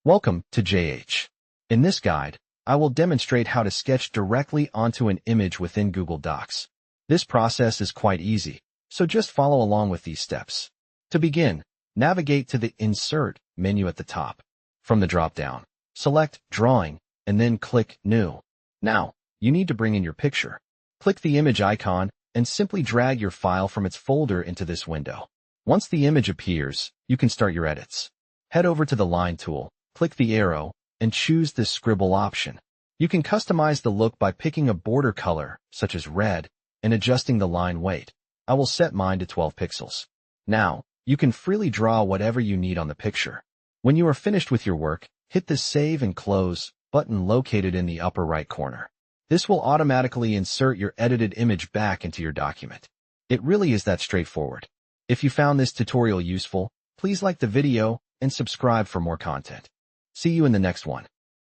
Welcome to JH. In this guide, I will demonstrate how to sketch directly onto an image within Google Docs. This process is quite easy, so just follow along with these steps. To begin, navigate to the Insert menu at the top. From the drop-down, select Drawing, and then click New. Now, you need to bring in your picture. Click the image icon and simply drag your file from its folder into this window. Once the image appears, you can start your edits. Head over to the Line tool, click the arrow, and choose the Scribble option. You can customize the look by picking a border color, such as red, and adjusting the line weight. I will set mine to 12 pixels. Now, you can freely draw whatever you need on the picture. When you are finished with your work, hit the Save and Close button located in the upper right corner. This will automatically insert your edited image back into your document. It really is that straightforward. If you found this tutorial useful, please like the video and subscribe for more content. See you in the next one.